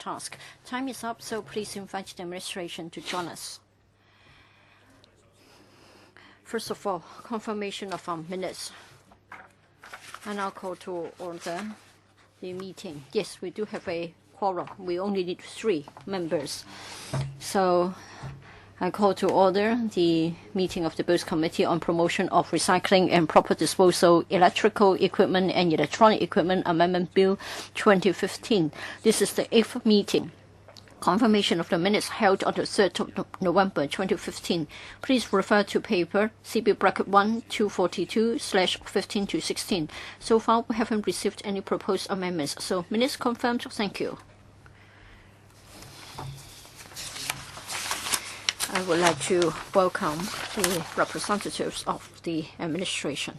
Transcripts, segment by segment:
task. Time is up, so please invite the administration to join us. First of all, confirmation of our minutes. And I'll call to order the meeting. Yes, we do have a quorum. We only need 3 members. So I call to order the meeting of the Bills Committee on Promotion of Recycling and Proper Disposal, Electrical Equipment and Electronic Equipment Amendment Bill 2015. This is the 8th meeting. Confirmation of the minutes held on the 3rd of November 2015. Please refer to paper CB bracket 1 242/15 to 16. So far, we haven't received any proposed amendments. So minutes confirmed. Thank you. I would like to welcome the representatives of the administration.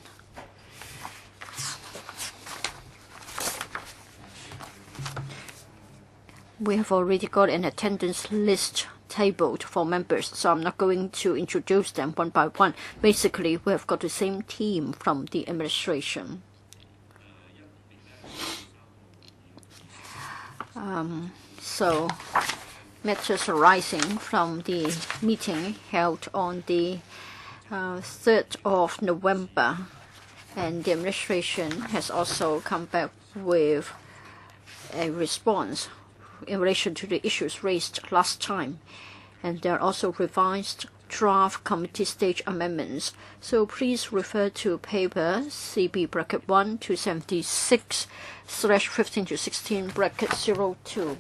We have already got an attendance list tabled for members, so I'm not going to introduce them one by one. Basically, we have got the same team from the administration. So matters arising from the meeting held on the 3rd of November, and the administration has also come back with a response in relation to the issues raised last time, and there are also revised draft committee stage amendments. So please refer to paper CB bracket 1 276/15 to 16 bracket 02.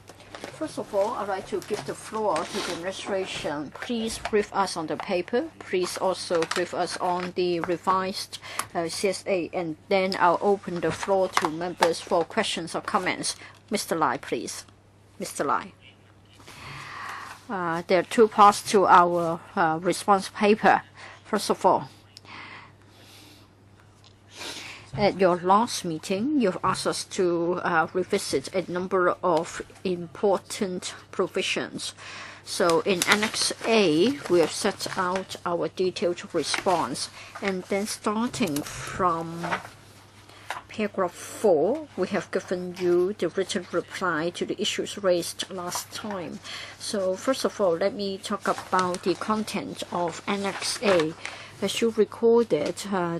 First of all, I'd like to give the floor to the administration. Please brief us on the paper. Please also brief us on the revised CSA, and then I'll open the floor to members for questions or comments. Mr. Lai, please. Mr. Lai. There are 2 parts to our response paper. First of all, at your last meeting, you've asked us to revisit a number of important provisions. So in Annex A, we have set out our detailed response. And then starting from paragraph 4, we have given you the written reply to the issues raised last time. So first of all, let me talk about the content of Annex A. As you recorded,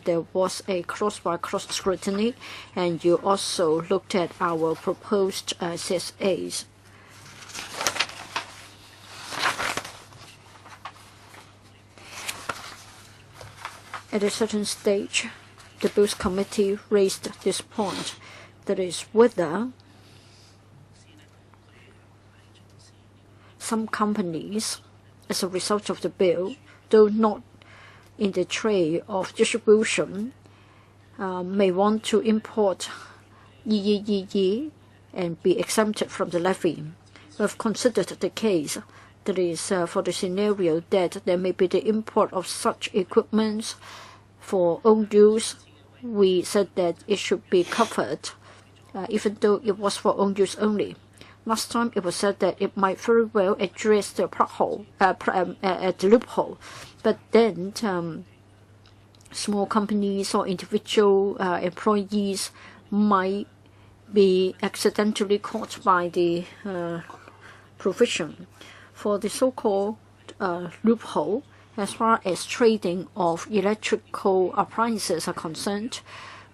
there was a cross-by-cross scrutiny, and you also looked at our proposed CSAs. At a certain stage, the Bills Committee raised this point, that is, whether some companies, as a result of the bill, though not in the trade of distribution, may want to import EEEE and be exempted from the levy. We have considered the case, that is, for the scenario that there may be the import of such equipment for own use. We said that it should be covered, even though it was for own use only. Last time it was said that it might very well address the loophole, but then small companies or individual employees might be accidentally caught by the provision. For the so-called loophole, as far as trading of electrical appliances are concerned,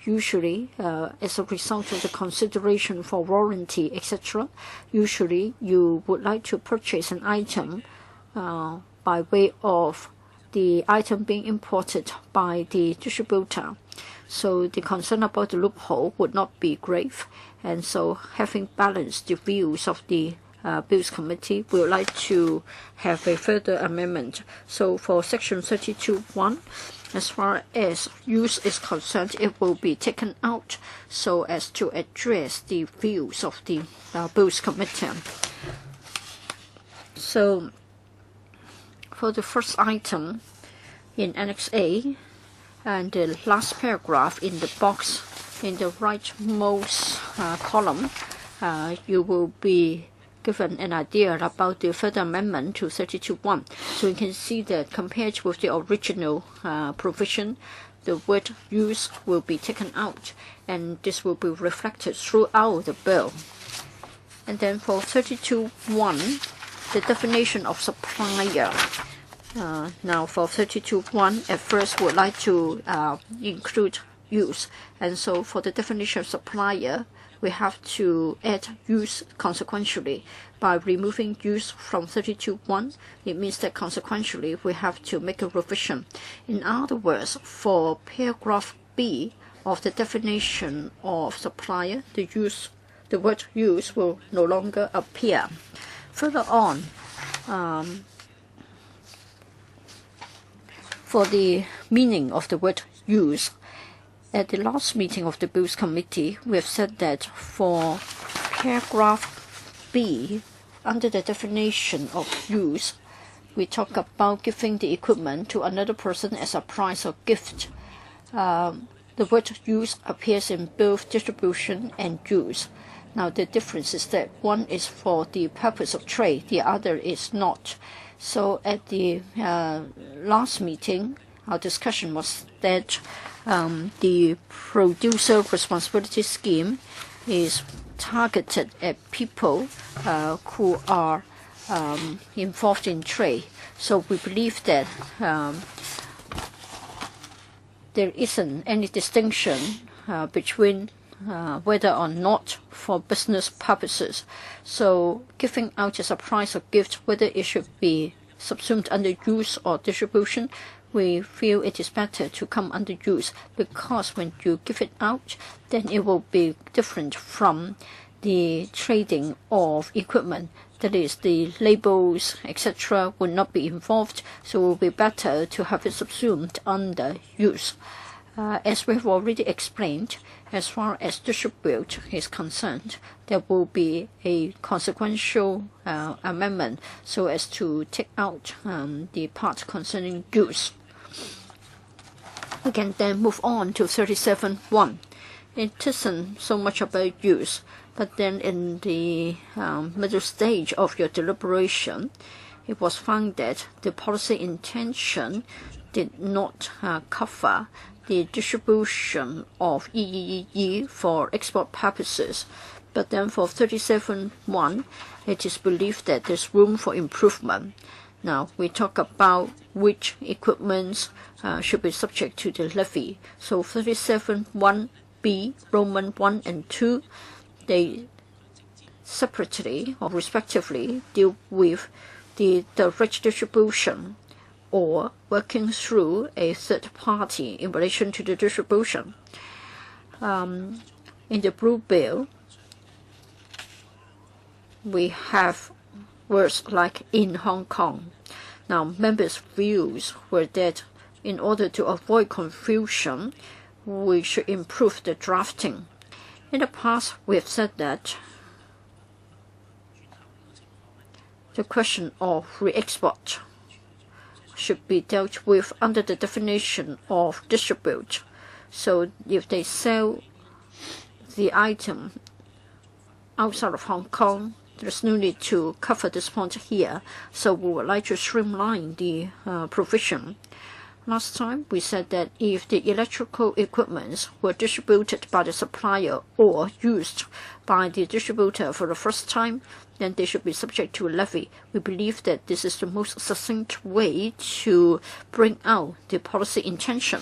usually as a result of the consideration for warranty, etc., usually you would like to purchase an item by way of the item being imported by the distributor. So the concern about the loophole would not be grave, and so having balanced the views of the Bills Committee, we would like to have a further amendment. So for Section 32(1), as far as use is concerned, it will be taken out so as to address the views of the Bills Committee. So for the first item in Annex A, and the last paragraph in the box in the rightmost column, you will be given an idea about the further amendment to 32(1). So you can see that compared with the original provision, the word use will be taken out, and this will be reflected throughout the bill. And then for 32.1, the definition of supplier. Now for 32.1, at first would like to include use. And so for the definition of supplier, we have to add use consequentially. By removing use from 32.1, it means that consequentially we have to make a revision. In other words, for paragraph B of the definition of supplier, the word use will no longer appear. Further on, for the meaning of the word use, at the last meeting of the Bills Committee, we have said that for paragraph B, under the definition of use, we talk about giving the equipment to another person as a prize or gift. The word use appears in both distribution and use. Now the difference is that one is for the purpose of trade, the other is not. So at the last meeting, our discussion was that the producer responsibility scheme is targeted at people who are involved in trade. So we believe that there isn't any distinction between whether or not for business purposes. So giving out as a prize or gift, whether it should be subsumed under use or distribution, we feel it is better to come under use, because when you give it out, then it will be different from the trading of equipment. That is, the labels, etc., will not be involved, so it will be better to have it subsumed under use. As we have already explained, as far as distribute is concerned, there will be a consequential amendment so as to take out the part concerning use. We can then move on to 37.1. It isn't so much about use, but then in the middle stage of your deliberation, it was found that the policy intention did not cover the distribution of EEE for export purposes. But then for 37.1, it is believed that there's room for improvement. Now, we talk about which equipments should be subject to the levy. So 37.1b, Roman 1 and 2, they separately or respectively deal with the direct distribution or working through a third party in relation to the distribution. In the Blue Bill, we have words like in Hong Kong. Now, members' views were that in order to avoid confusion, we should improve the drafting. In the past, we have said that the question of re-export should be dealt with under the definition of distribute. So if they sell the item outside of Hong Kong, there's no need to cover this point here. So we would like to streamline the provision. Last time we said that if the electrical equipments were distributed by the supplier or used by the distributor for the first time, then they should be subject to a levy. We believe that this is the most succinct way to bring out the policy intention.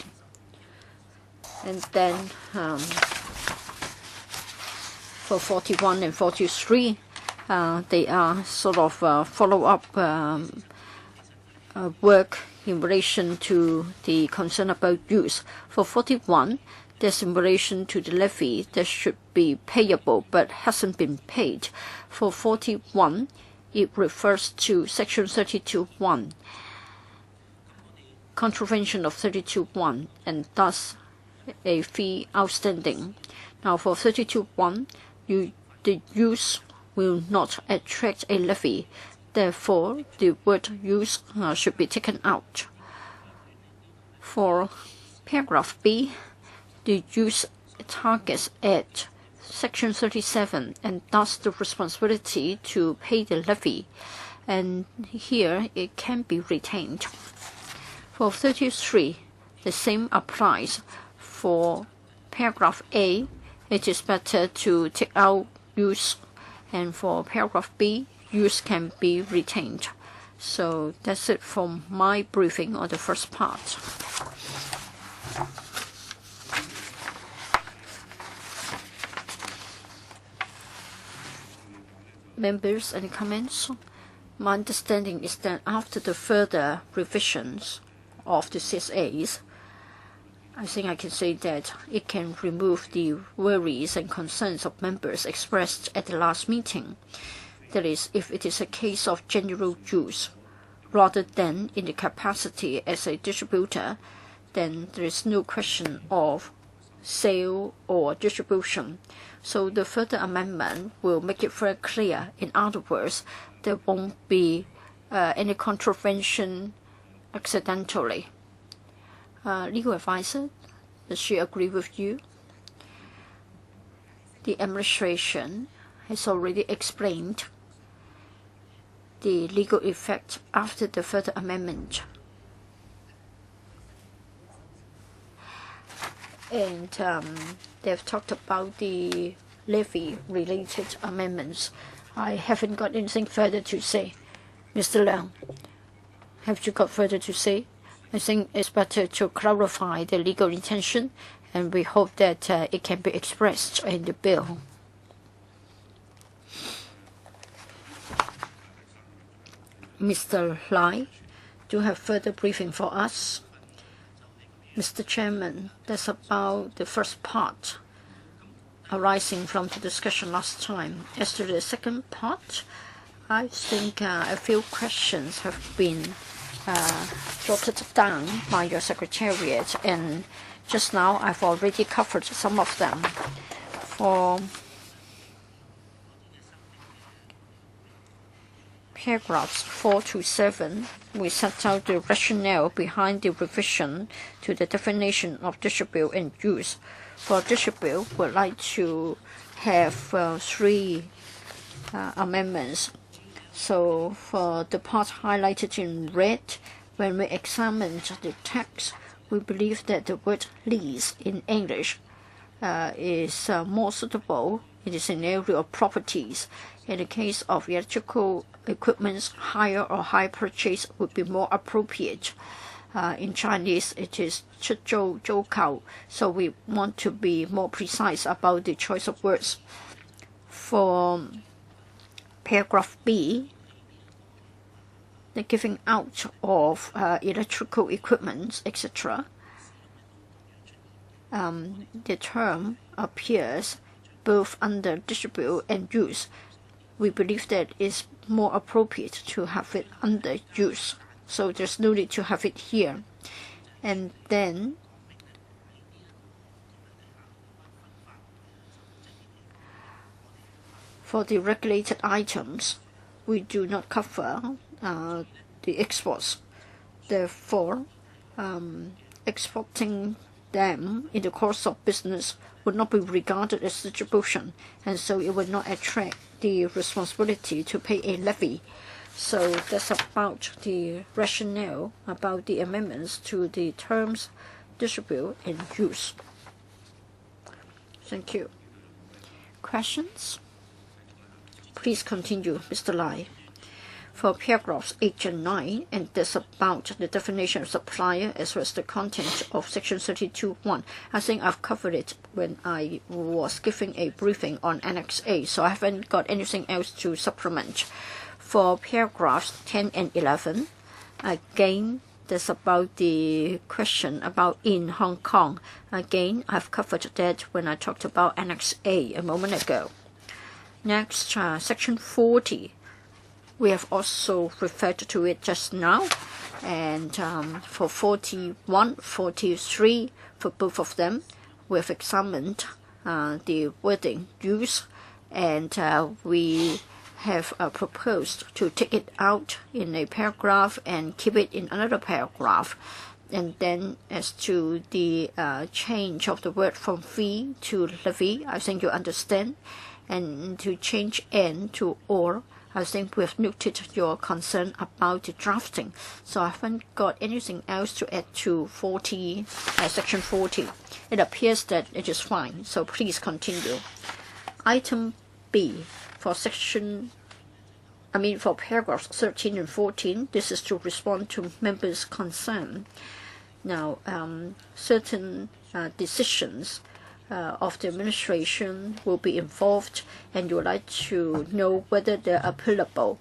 And then for 41 and 43, they are sort of follow-up work in relation to the concern about use. For 41, there's in relation to the levy that should be payable but hasn't been paid. For 41, it refers to Section 32.1, contravention of 32.1, and thus a fee outstanding. Now for 32.1, the use will not attract a levy. Therefore, the word use should be taken out. For paragraph B, the use targets at Section 37 and thus the responsibility to pay the levy, and here it can be retained. For 33, the same applies. For paragraph A, it is better to take out use And for paragraph B, use can be retained. So that's it from my briefing on the first part. Members, any comments? My understanding is that after the further revisions of the CSAs, I think I can say that it can remove the worries and concerns of members expressed at the last meeting. That is, if it is a case of general use, rather than in the capacity as a distributor, then there is no question of sale or distribution. So the further amendment will make it very clear. In other words, there won't be any contravention accidentally. Legal advisor, does she agree with you? The administration has already explained the legal effect after the further amendment. And they've talked about the levy-related amendments. I haven't got anything further to say. Mr. Leung, have you got further to say? I think it's better to clarify the legal intention, and we hope that it can be expressed in the bill. Mr. Lai, do you have further briefing for us? Mr. Chairman, that's about the first part arising from the discussion last time. As to the second part, I think a few questions have been jotted down by your secretariat, and just now I've already covered some of them. For paragraphs 4 to 7, we set out the rationale behind the revision to the definition of distribute and use. For distribute, we'd like to have 3 amendments. So for the part highlighted in red, when we examined the text, we believe that the word lease in English is more suitable in the scenario of properties. In the case of electrical equipment, hire or hire purchase would be more appropriate. In Chinese, it is 出租租購, so we want to be more precise about the choice of words. For paragraph B, the giving out of electrical equipment, etc., the term appears both under distribute and use. We believe that it's more appropriate to have it under use, so there's no need to have it here. And then for the regulated items, we do not cover the exports. Therefore, exporting them in the course of business would not be regarded as distribution, and so it would not attract the responsibility to pay a levy. So that's about the rationale about the amendments to the terms distribute and use. Thank you. Questions? Please continue, Mr. Lai. For paragraphs 8 and 9, and that's about the definition of supplier as well as the content of section 32.1. I think I've covered it when I was giving a briefing on Annex A, so I haven't got anything else to supplement. For paragraphs 10 and 11, again, that's about the question about in Hong Kong. Again, I've covered that when I talked about Annex A a moment ago. Next, section 40. We have also referred to it just now, and for 41, 43, for both of them, we have examined the wording use, and we have proposed to take it out in a paragraph and keep it in another paragraph. And then as to the change of the word from fee to levy, I think you understand, and to change and to or, I think we've noted your concern about the drafting, so I haven't got anything else to add to section 40. It appears that it is fine, so please continue. Item B, for for paragraphs 13 and 14, this is to respond to members' concern. Now, certain decisions of the administration will be involved, and you would like to know whether they're appealable.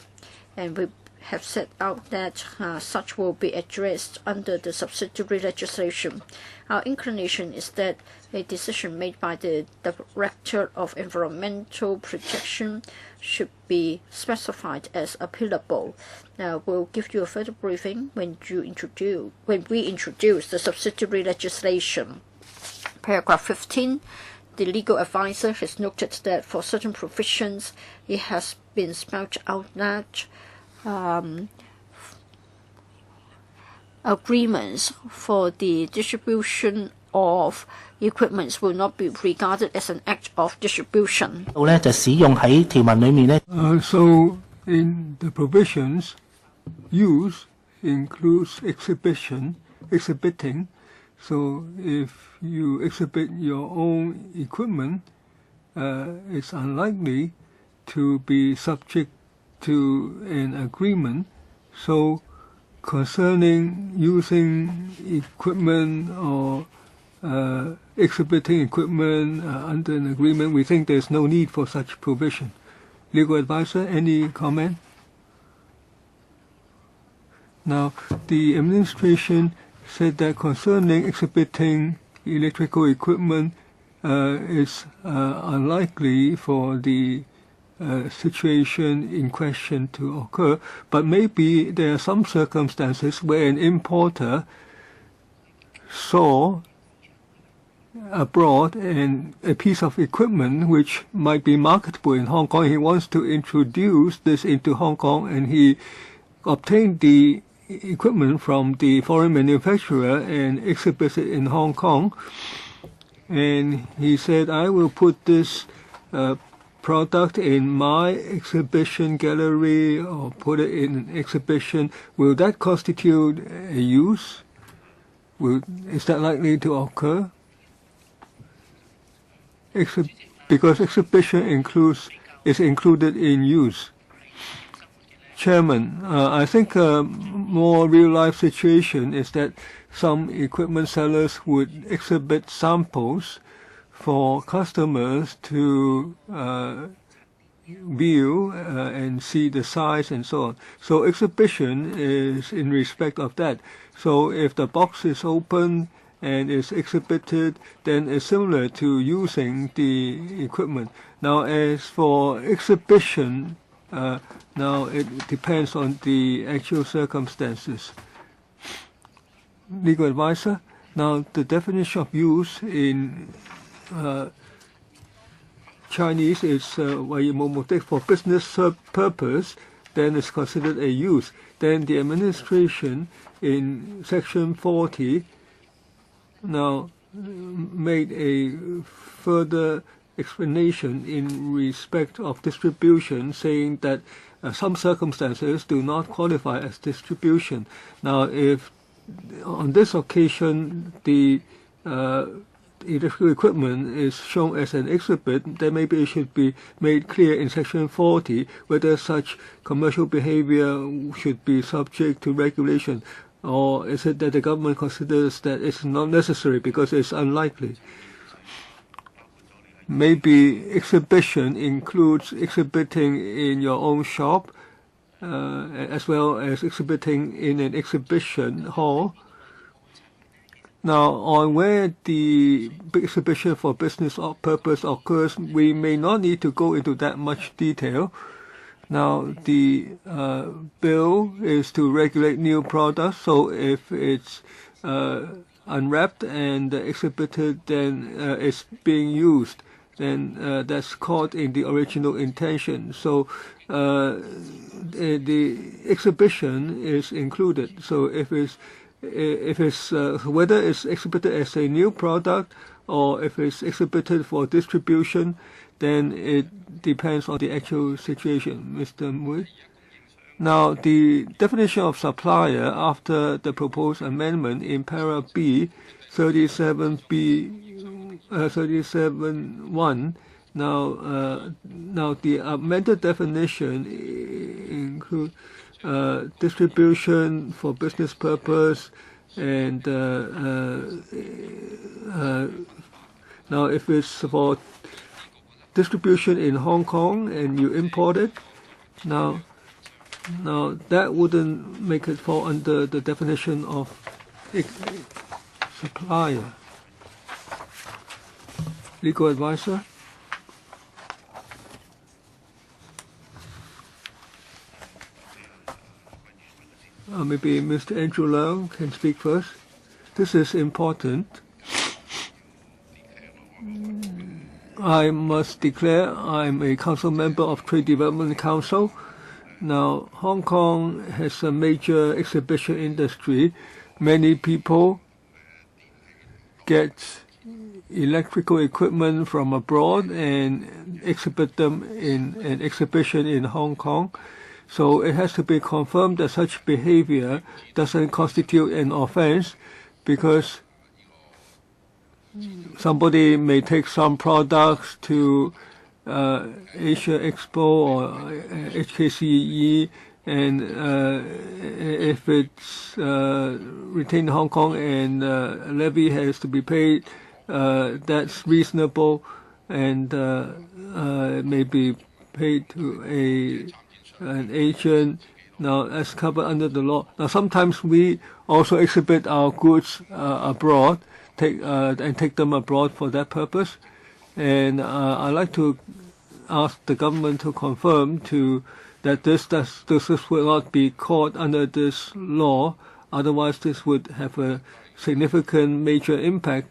And we have set out that such will be addressed under the subsidiary legislation. Our inclination is that a decision made by the Director of Environmental Protection should be specified as appealable. We'll give you a further briefing when we introduce the subsidiary legislation. Paragraph 15. The legal advisor has noted that for certain provisions, it has been spelled out that agreements for the distribution of equipments will not be regarded as an act of distribution. So in the provisions, use includes exhibiting. So if you exhibit your own equipment, it's unlikely to be subject to an agreement. So concerning using equipment or exhibiting equipment under an agreement, we think there's no need for such provision. Legal advisor, any comment? Now, the administration said that concerning exhibiting electrical equipment is unlikely for the situation in question to occur, but maybe there are some circumstances where an importer saw abroad a piece of equipment which might be marketable in Hong Kong. He wants to introduce this into Hong Kong, and he obtained the equipment from the foreign manufacturer and exhibits it in Hong Kong. And he said, I will put this product in my exhibition gallery or put it in an exhibition. Will that constitute a use? Is that likely to occur? Because exhibition is included in use. Chairman, I think a more real-life situation is that some equipment sellers would exhibit samples for customers to view and see the size and so on. So exhibition is in respect of that. So if the box is open and is exhibited, then it's similar to using the equipment. Now, as for exhibition, now it depends on the actual circumstances. Legal advisor, now the definition of use in Chinese is for business purpose, then it's considered a use. Then the administration in section 40 now made a further explanation in respect of distribution, saying that some circumstances do not qualify as distribution. Now, if on this occasion the electrical equipment is shown as an exhibit, then maybe it should be made clear in section 40 whether such commercial behavior should be subject to regulation, or is it that the government considers that it's not necessary because it's unlikely? Maybe exhibition includes exhibiting in your own shop as well as exhibiting in an exhibition hall. Now, on where the exhibition for business purpose occurs, we may not need to go into that much detail. Now, the bill is to regulate new products, so if it's unwrapped and exhibited, then it's being used, then that's caught in the original intention. So the exhibition is included. So if it's whether it's exhibited as a new product or if it's exhibited for distribution, then it depends on the actual situation. Mr. Mui. Now, the definition of supplier after the proposed amendment in para B 37(1) Now, the amended definition include distribution for business purpose, and now if it's for distribution in Hong Kong and you import it, now that wouldn't make it fall under the definition of supplier. Legal advisor? Maybe Mr. Andrew Leung can speak first. This is important. I must declare I'm a council member of Trade Development Council. Now, Hong Kong has a major exhibition industry. Many people get electrical equipment from abroad and exhibit them in an exhibition in Hong Kong. So it has to be confirmed that such behavior doesn't constitute an offense, because somebody may take some products to Asia Expo or HKCE, and if it's retained in Hong Kong and levy has to be paid, that's reasonable, and may be paid to an agent. Now, that's covered under the law. Now, sometimes we also exhibit our goods abroad, and take them abroad for that purpose. And I'd like to ask the government to confirm that this will not be caught under this law. Otherwise, this would have a significant impact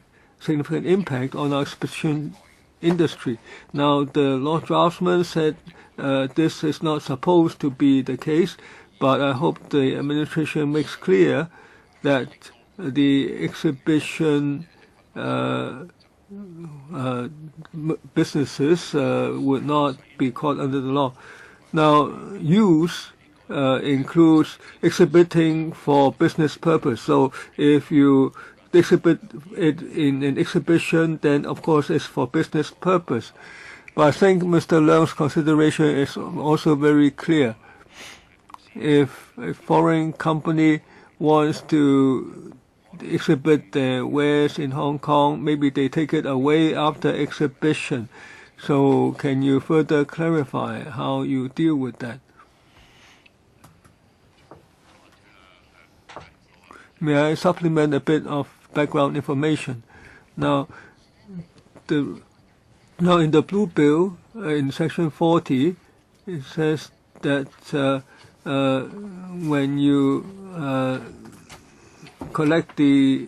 on our exhibition industry. Now, the law draftsman said this is not supposed to be the case, but I hope the administration makes clear that the exhibition businesses would not be caught under the law. Now, use includes exhibiting for business purpose. So if you exhibit it in an exhibition, then of course it's for business purpose. But I think Mr. Leung's consideration is also very clear. If a foreign company wants to exhibit their wares in Hong Kong, maybe they take it away after exhibition. So can you further clarify how you deal with that? May I supplement a bit of background information? Now, in the Blue Bill, in Section 40, it says that when you collect the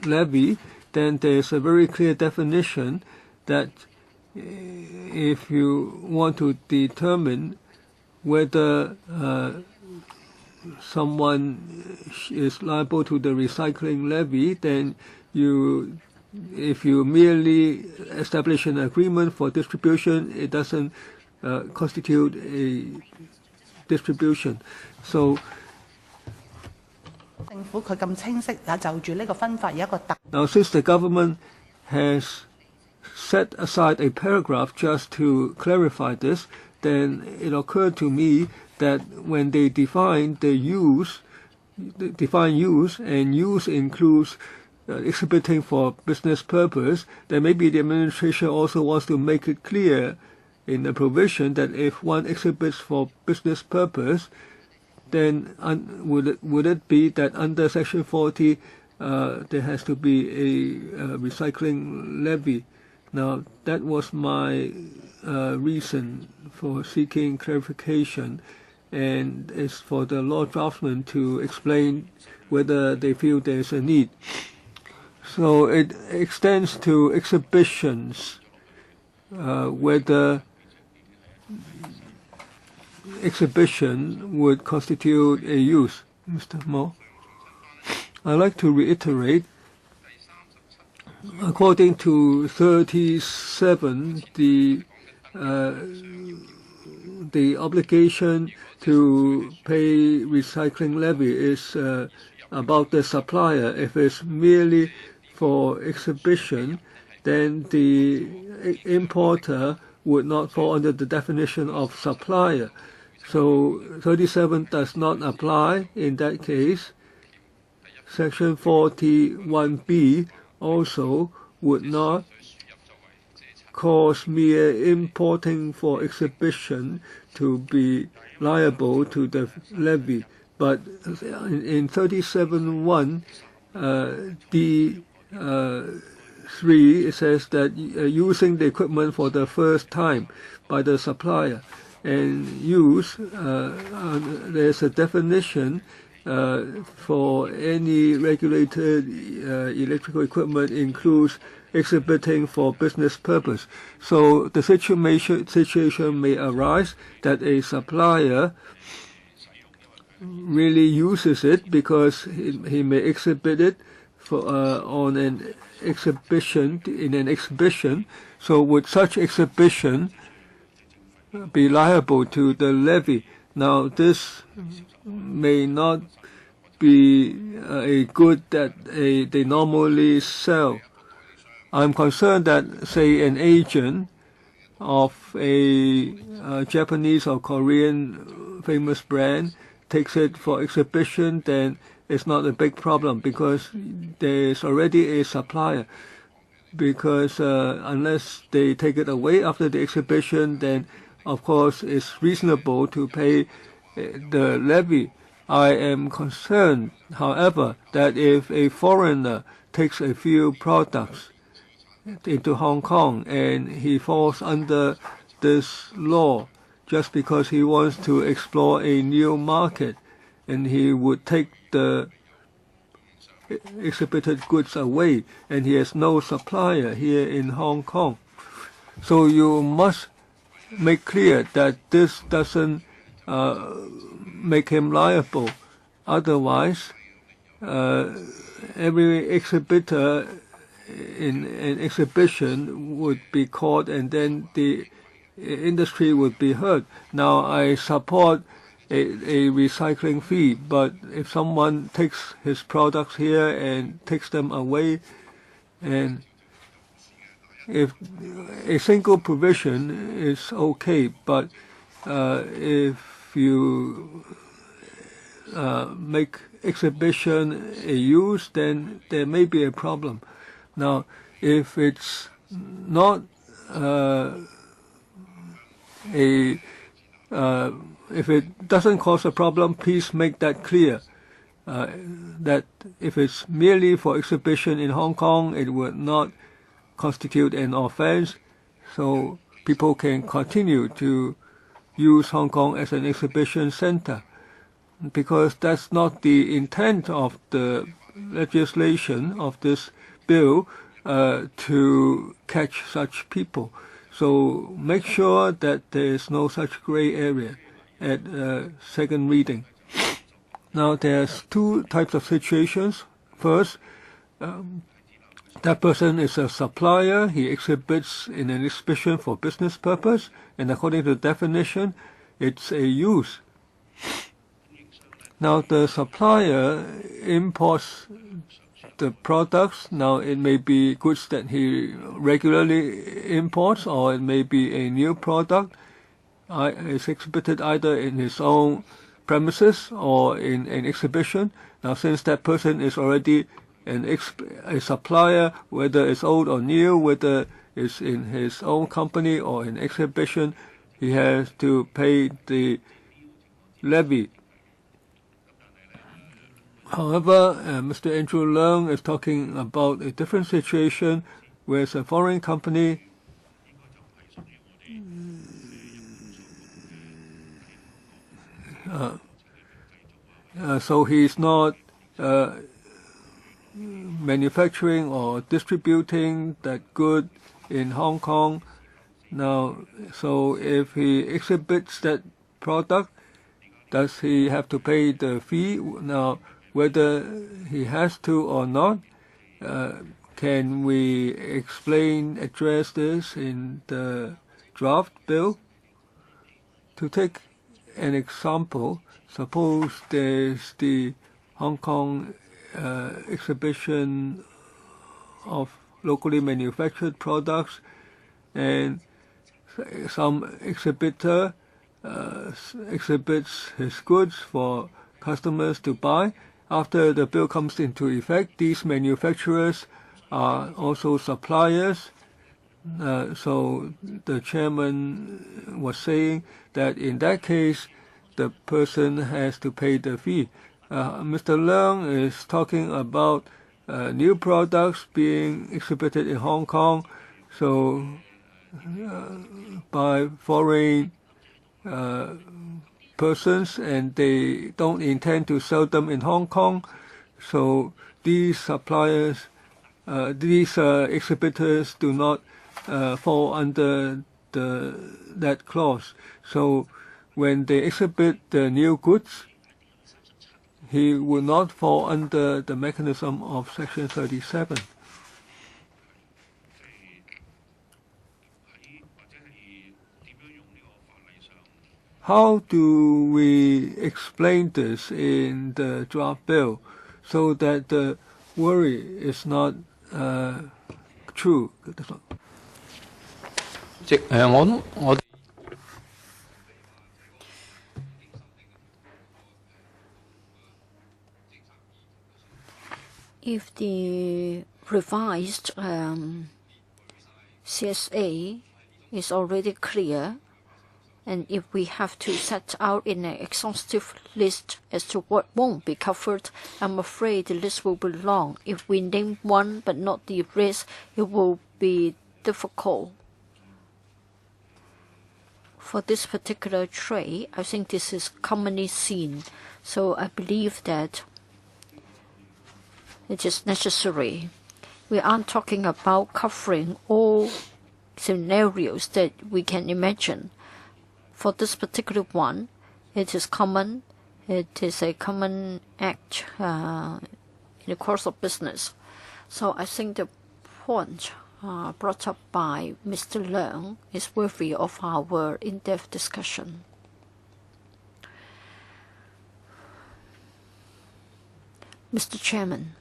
levy, then there's a very clear definition that if you want to determine whether someone is liable to the recycling levy, then if you merely establish an agreement for distribution, it doesn't constitute a distribution. So now, since the government has set aside a paragraph just to clarify this, then it occurred to me that when they define use, and use includes exhibiting for business purpose, then maybe the administration also wants to make it clear in the provision that if one exhibits for business purpose, then would it be that under Section 40 there has to be a recycling levy? Now, that was my reason for seeking clarification, and it's for the law draftsman to explain whether they feel there's a need. So it extends to exhibitions, whether exhibition would constitute a use. Mr. Mo, I'd like to reiterate, according to 37, the obligation to pay recycling levy is about the supplier. If it's merely for exhibition, then the importer would not fall under the definition of supplier. So 37 does not apply in that case. Section 41B also would not cause mere importing for exhibition to be liable to the levy. But in 37(1), D3, it says that using the equipment for the first time by the supplier and use, there's a definition for any regulated electrical equipment includes exhibiting for business purpose. So the situation may arise that a supplier really uses it because he may exhibit it for, on an exhibition, in an exhibition. So would such exhibition be liable to the levy? Now this may not be a good that they normally sell. I'm concerned that, say, an agent of a Japanese or Korean famous brand takes it for exhibition, then it's not a big problem because there's already a supplier. Because unless they take it away after the exhibition, then of course it's reasonable to pay the levy. I am concerned, however, that if a foreigner takes a few products into Hong Kong and he falls under this law just because he wants to explore a new market, and he would take the exhibited goods away, and he has no supplier here in Hong Kong. So you must make clear that this doesn't make him liable. Otherwise, every exhibitor in an exhibition would be caught, and then the industry would be hurt. Now, I support a recycling fee, but if someone takes his products here and takes them away, and if a single provision is okay, but if you make exhibition a use, then there may be a problem. Now, if it's not if it doesn't cause a problem, please make that clear. That if it's merely for exhibition in Hong Kong, it would not constitute an offense, so people can continue to use Hong Kong as an exhibition center, because that's not the intent of the legislation of this bill, to catch such people. So make sure that there is no such gray area at second reading. Now there's two types of situations. First, that person is a supplier. He exhibits in an exhibition for business purpose, and according to the definition, it's a use. Now the supplier imports the products. Now it may be goods that he regularly imports, or it may be a new product. It's exhibited either in his own premises or in an exhibition. Now since that person is already a supplier, whether it's old or new, whether it's in his own company or an exhibition, he has to pay the levy. However, Mr. Andrew Leung is talking about a different situation where it's a foreign company so he's not manufacturing or distributing that good in Hong Kong. Now, so if he exhibits that product, does he have to pay the fee? Now, whether he has to or not, can we address this in the draft bill? To take an example, suppose there's the Hong Kong exhibition of locally manufactured products, and some exhibitor exhibits his goods for customers to buy. After the bill comes into effect, these manufacturers are also suppliers. So the chairman was saying that in that case, the person has to pay the fee. Mr. Leung is talking about new products being exhibited in Hong Kong, so by foreign persons, and they don't intend to sell them in Hong Kong. So these suppliers, these exhibitors do not fall under that clause. So when they exhibit the new goods, he will not fall under the mechanism of Section 37. How do we explain this in the draft bill so that the worry is not true? If the revised CSA is already clear, and if we have to set out in an exhaustive list as to what won't be covered, I'm afraid the list will be long. If we name one but not the rest, it will be difficult. For this particular trade, I think this is commonly seen. So I believe that it is necessary. We aren't talking about covering all scenarios that we can imagine. For this particular one, it is common. It is a common act in the course of business. So I think the point brought up by Mr. Leung is worthy of our in-depth discussion. Mr. Chairman.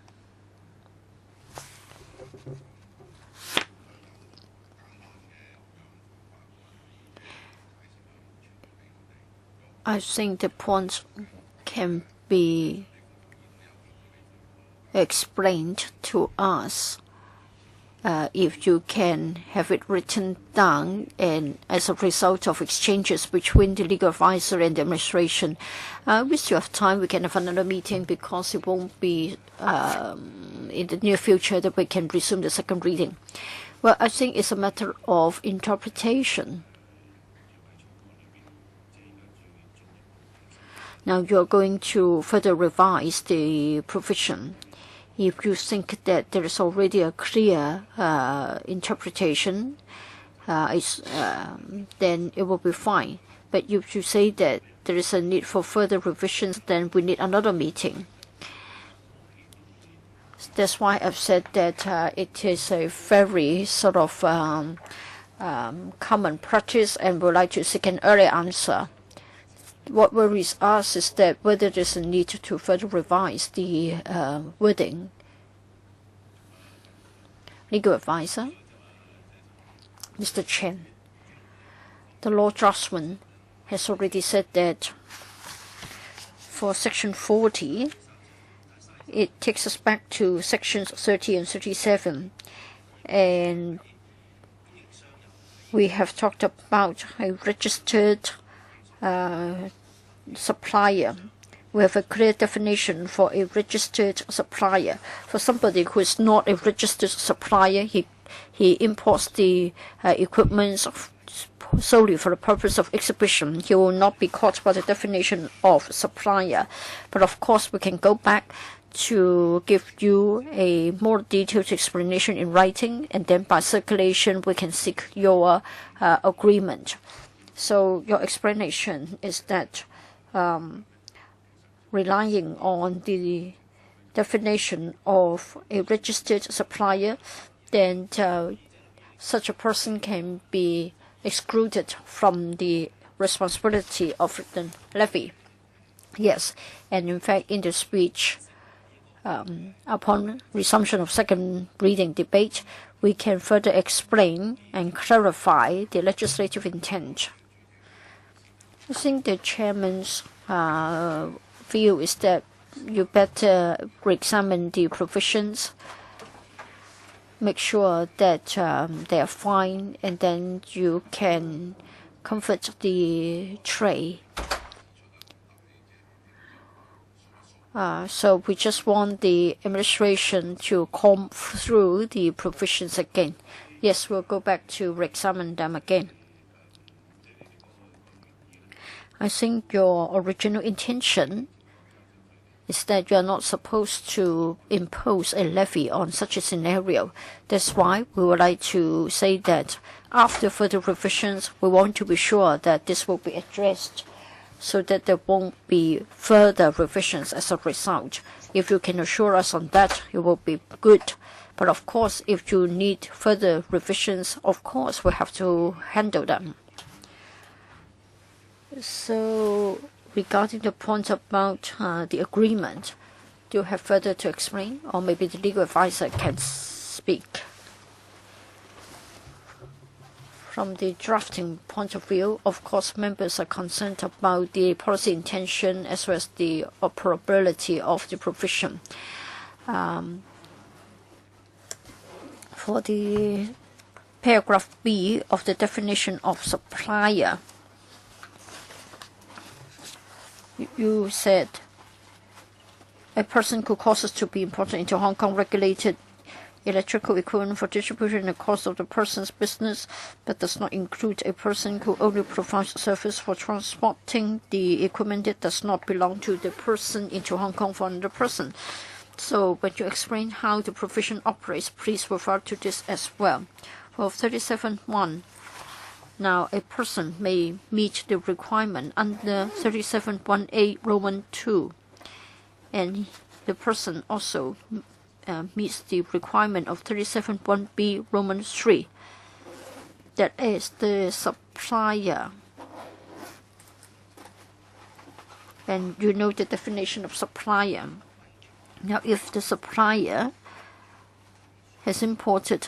I think the point can be explained to us if you can have it written down, and as a result of exchanges between the legal advisor and the administration. We still have time. We can have another meeting because it won't be in the near future that we can resume the second reading. Well, I think it's a matter of interpretation. Now you're going to further revise the provision. If you think that there is already a clear interpretation, then it will be fine. But if you say that there is a need for further revisions, then we need another meeting. That's why I've said that it is a very sort of common practice, and would like to seek an early answer. What worries us is that whether there's a need to further revise the wording. Legal advisor, Mr. Chen, the law draftsman has already said that for Section 40, it takes us back to Sections 30 and 37, and we have talked about a registered supplier. We have a clear definition for a registered supplier. For somebody who is not a registered supplier, he imports the equipment solely for the purpose of exhibition. He will not be caught by the definition of supplier. But of course, we can go back to give you a more detailed explanation in writing, and then by circulation, we can seek your agreement. So your explanation is that relying on the definition of a registered supplier, then such a person can be excluded from the responsibility of the levy. Yes, and in fact, in the speech, upon resumption of second reading debate, we can further explain and clarify the legislative intent. I think the chairman's view is that you better re-examine the provisions, make sure that they are fine, and then you can comfort the trade. So we just want the administration to comb through the provisions again. Yes, we'll go back to re-examine them again. I think your original intention is that you are not supposed to impose a levy on such a scenario. That's why we would like to say that after further revisions, we want to be sure that this will be addressed so that there won't be further revisions as a result. If you can assure us on that, it will be good. But of course, if you need further revisions, of course, we have to handle them. So, regarding the point about the agreement, do you have further to explain? Or maybe the legal advisor can speak. From the drafting point of view, of course, members are concerned about the policy intention as well as the operability of the provision. For the paragraph B of the definition of supplier, you said a person who causes to be imported into Hong Kong regulated electrical equipment for distribution in the course of the person's business, but does not include a person who only provides service for transporting the equipment that does not belong to the person into Hong Kong for another person. So when you explain how the provision operates, please refer to this as well. For 37.1, now a person may meet the requirement under 37.1a Roman 2, and the person also meets the requirement of 37.1b Roman 3. That is the supplier. And you know the definition of supplier. Now, if the supplier has imported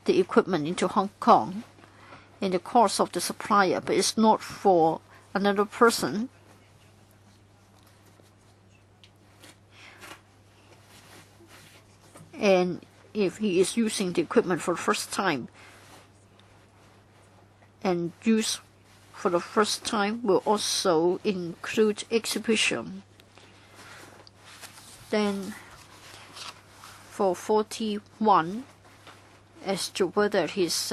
the equipment into Hong Kong in the course of the supplier, but it's not for another person, and if he is using the equipment for the first time, and use for the first time will also include exhibition, then for 41, as to whether he's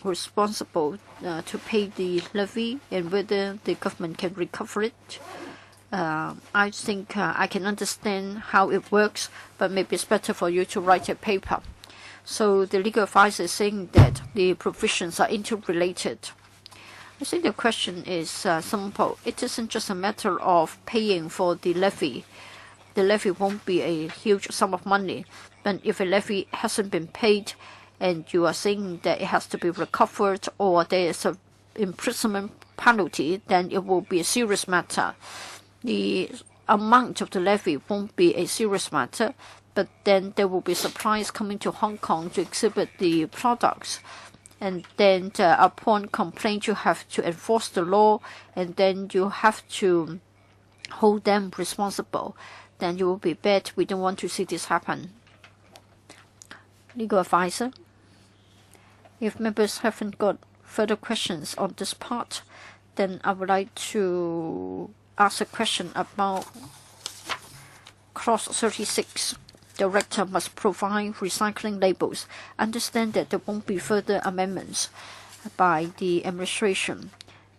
responsible to pay the levy and whether the government can recover it, I think I can understand how it works, but maybe it's better for you to write a paper. So the legal advisor is saying that the provisions are interrelated. I think the question is simple. It isn't just a matter of paying for the levy. The levy won't be a huge sum of money, but if a levy hasn't been paid and you are saying that it has to be recovered or there is an imprisonment penalty, then it will be a serious matter. The amount of the levy won't be a serious matter, but then there will be suppliers coming to Hong Kong to exhibit the products. And then upon complaint, you have to enforce the law, and then you have to hold them responsible. Then you will be bad. We don't want to see this happen. Legal advisor, if members haven't got further questions on this part, then I would like to ask a question about Clause 36. Director must provide recycling labels. Understand that there won't be further amendments by the administration.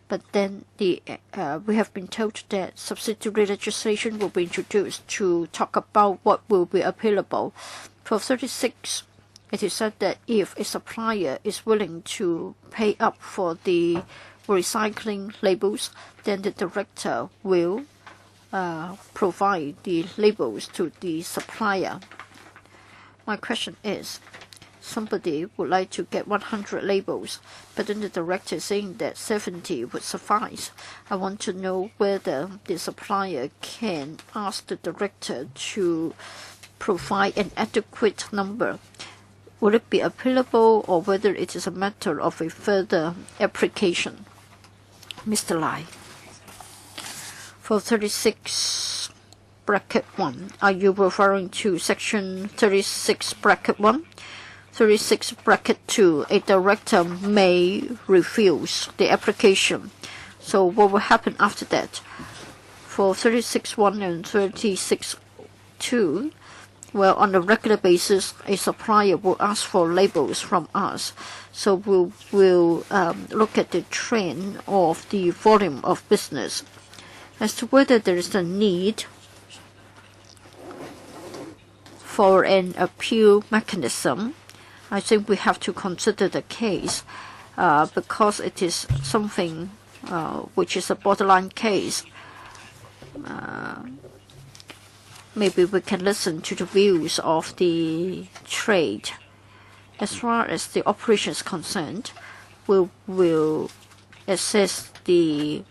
But then we have been told that subsidiary legislation will be introduced to talk about what will be appealable. For 36, it is said that if a supplier is willing to pay up for the recycling labels, then the director will provide the labels to the supplier. My question is, somebody would like to get 100 labels, but then the director is saying that 70 would suffice. I want to know whether the supplier can ask the director to provide an adequate number. Would it be appealable, or whether it is a matter of a further application? Mr. Lai. For 36 bracket 1, are you referring to section 36 bracket 1? 36 bracket 2, a director may refuse the application. So what will happen after that? For 36.1 and 36.2, well, on a regular basis, a supplier will ask for labels from us. So we'll look at the trend of the volume of business. As to whether there is a need for an appeal mechanism, I think we have to consider the case because it is something which is a borderline case. Maybe we can listen to the views of the trade. As far as the operation is concerned, we will assess the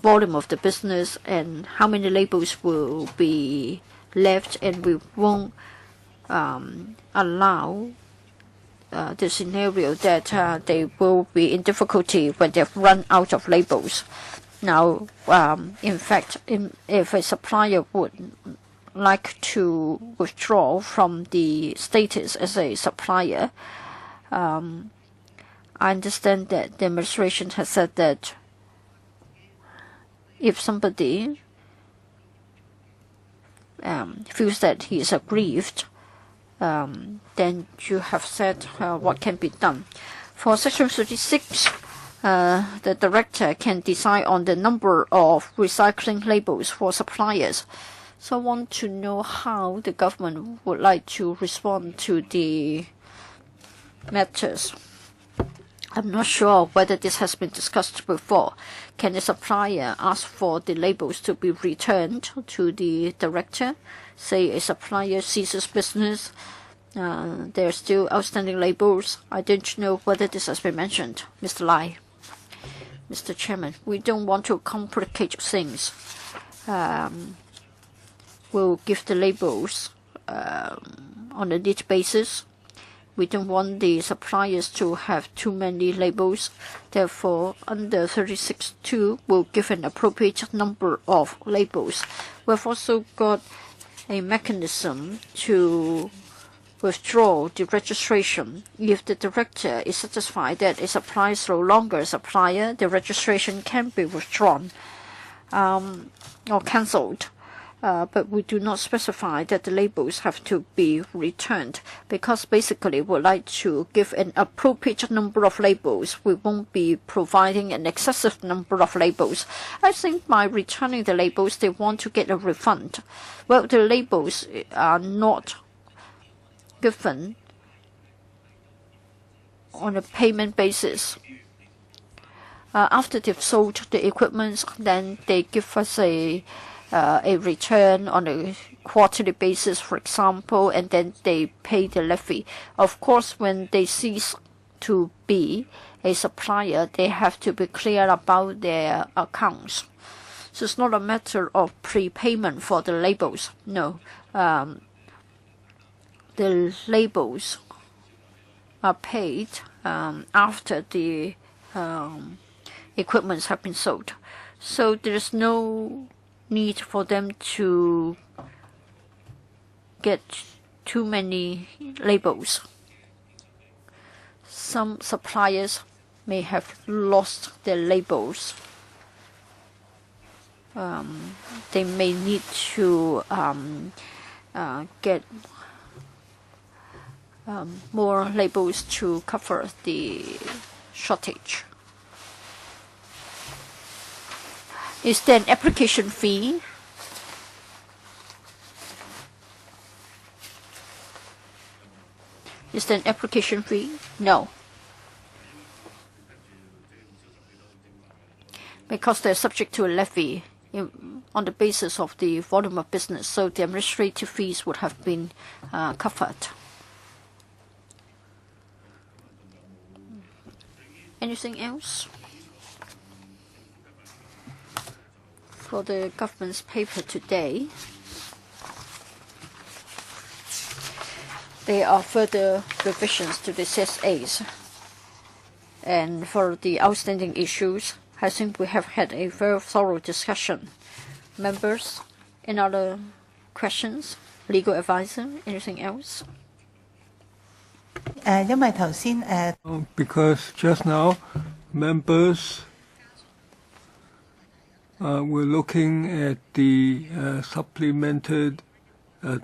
volume of the business and how many labels will be left, and we won't allow the scenario that they will be in difficulty when they've run out of labels. Now, in fact, if a supplier would like to withdraw from the status as a supplier, I understand that the administration has said that if somebody feels that he is aggrieved, then you have said what can be done. For Section 36, the director can decide on the number of recycling labels for suppliers. So I want to know how the government would like to respond to the matters. I'm not sure whether this has been discussed before. Can the supplier ask for the labels to be returned to the director? Say a supplier ceases business, there are still outstanding labels. I don't know whether this has been mentioned. Mr. Lai. Mr. Chairman, we don't want to complicate things. We'll give the labels on a need basis. We don't want the suppliers to have too many labels. Therefore, under 36.2, we'll give an appropriate number of labels. We've also got a mechanism to withdraw the registration. If the director is satisfied that a supplier is no longer a supplier, the registration can be withdrawn or cancelled. But we do not specify that the labels have to be returned, because basically we would like to give an appropriate number of labels. We won't be providing an excessive number of labels. I think by returning the labels, they want to get a refund. Well, the labels are not given on a payment basis. After they've sold the equipment, then they give us a return on a quarterly basis, for example, and then they pay the levy. Of course, when they cease to be a supplier, they have to be clear about their accounts. So it's not a matter of prepayment for the labels. No. The labels are paid after the equipments have been sold. So there's no need for them to get too many labels. Some suppliers may have lost their labels. They may need to get more labels to cover the shortage. Is there an application fee? Is there an application fee? No. Because they're subject to a levy on the basis of the volume of business, so the administrative fees would have been covered. Anything else? For the government's paper today, there are further revisions to the CSAs. And for the outstanding issues, I think we have had a very thorough discussion. Members, any other questions? Legal advisor, anything else? Because just now, members were looking at the supplemented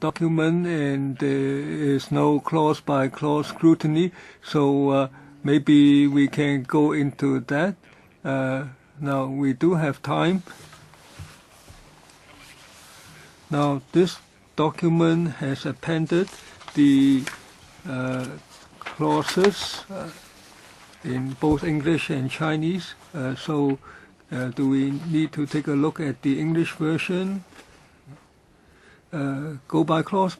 document, and there is no clause-by-clause scrutiny, so maybe we can go into that. Now, we do have time. Now, this document has appended the clauses in both English and Chinese. So do we need to take a look at the English version? Go by clause?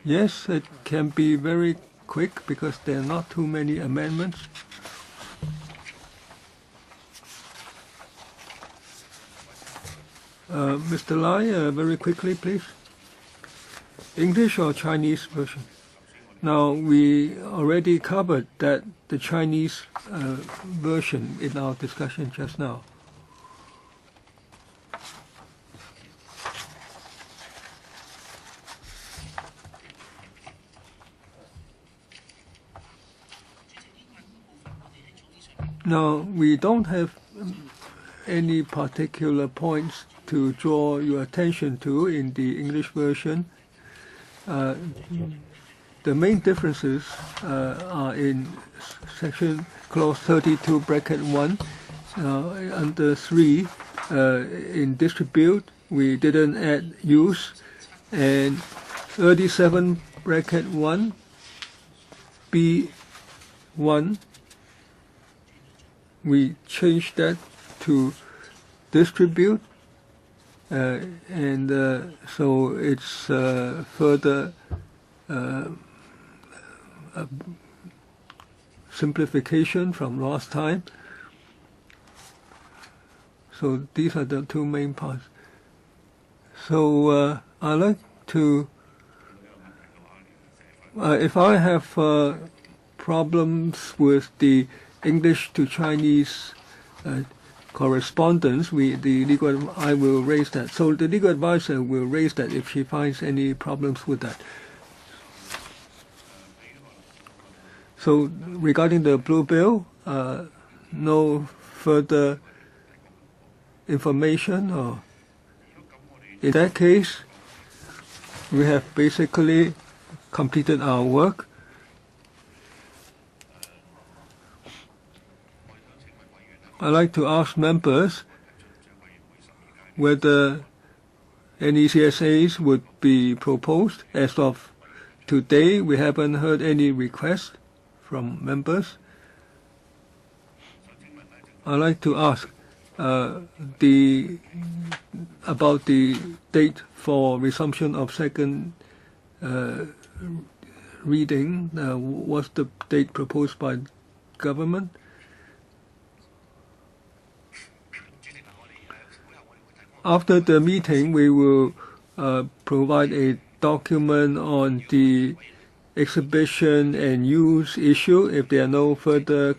Yes, it can be very quick because there are not too many amendments. Mr. Lai, very quickly, please. English or Chinese version? Now, we already covered that the Chinese version in our discussion just now. Now, we don't have any particular points to draw your attention to in the English version. The main differences are in section clause 32 bracket 1 under 3 in distribute we didn't add use, and 37 bracket 1 B1 we changed that to distribute, and so it's further simplification from last time. So these are the two main parts. So I like to, if I have problems with the English to Chinese correspondence, I will raise that. So the legal advisor will raise that if she finds any problems with that. So regarding the blue bill, no further information, or in that case, we have basically completed our work. I'd like to ask members whether any CSAs would be proposed. As of today, we haven't heard any requests from members. I'd like to ask about the date for resumption of second reading. What's the date proposed by government? After the meeting, we will provide a document on the exhibition and use issue. If there are no further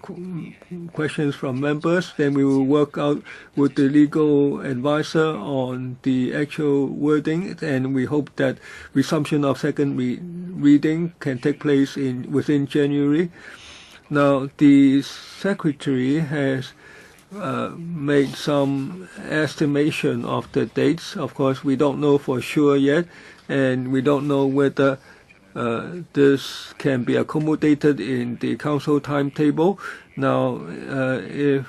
questions from members, then we will work out with the legal advisor on the actual wording, and we hope that resumption of second reading can take place within January. Now, the Secretary has made some estimation of the dates. Of course, we don't know for sure yet, and we don't know whether this can be accommodated in the council timetable. Now, if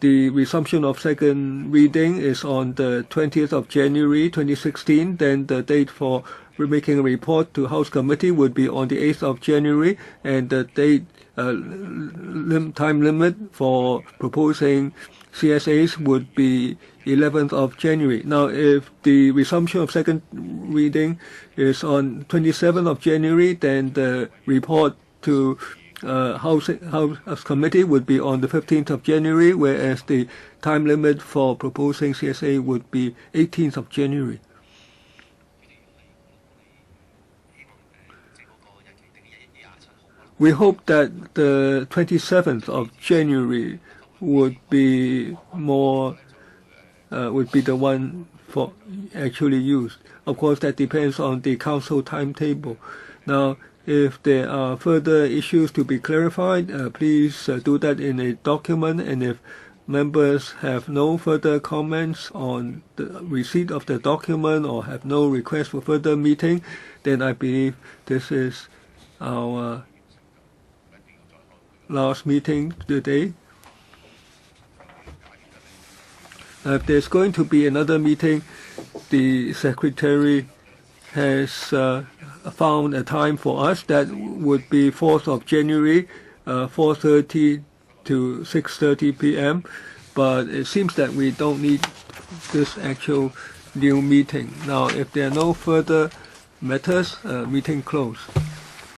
the resumption of second reading is on the 20th of January 2016, then the date for making a report to House Committee would be on the 8th of January, and the date time limit for proposing CSAs would be 11th of January. Now, if the resumption of second reading is on 27th of January, then the report to House Committee would be on the 15th of January, whereas the time limit for proposing CSA would be 18th of January. we hope that the 27th of January would be the one for actually used. Of course, that depends on the council timetable. Now, if there are further issues to be clarified, please do that in a document, and if members have no further comments on the receipt of the document or have no request for further meeting, then I believe this is our last meeting today. If there's going to be another meeting, the Secretary has found a time for us that would be 4th of January, 4:30 to 6:30 p.m. But it seems that we don't need this actual new meeting. Now, if there are no further matters, meeting closed.